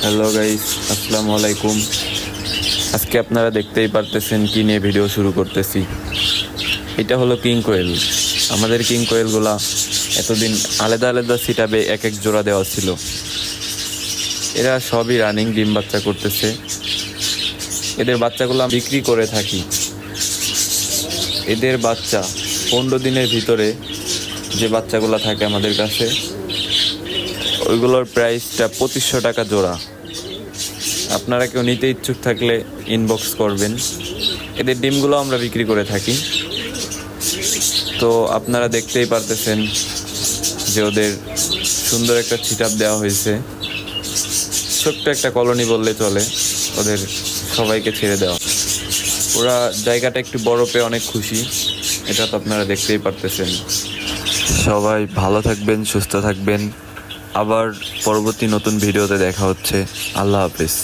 Hello guys, আসসালামু আলাইকুম। আজকে আপনারা দেখতেই পারতেছেন কি নিয়ে ভিডিও শুরু করতেছি। এটা হলো কিং কোয়েল। আমাদের কিং কোয়েলগুলা এতদিন আলাদা আলাদা সিটআপে এক এক জোড়া দেওয়া ছিল। এরা সবই রানিং ডিম বাচ্চা করতেছে। এদের বাচ্চাগুলো বিক্রি করে থাকি। এদের বাচ্চা 15 দিনের ভিতরে যে বাচ্চাগুলো থাকে আমাদের কাছে, ওইগুলোর প্রাইসটা 2500 টাকা জোড়া। আপনারা কেউ নিতে ইচ্ছুক থাকলে ইনবক্স করবেন। এদের ডিমগুলো আমরা বিক্রি করে থাকি। তো আপনারা দেখতেই পারতেছেন যে ওদের সুন্দর একটা ছিটআপ দেওয়া হয়েছে। ছোট্ট একটা কলোনি বললে চলে, ওদের সবাইকে ছেড়ে দেওয়া। ওরা জায়গাটা একটু বড় পেয়ে অনেক খুশি, এটা তো আপনারা দেখতেই পারতেছেন। সবাই ভালো থাকবেন, সুস্থ থাকবেন। আবার পরবর্তী নতুন ভিডিওতে দেখা হচ্ছে। আল্লাহ হাফেজ।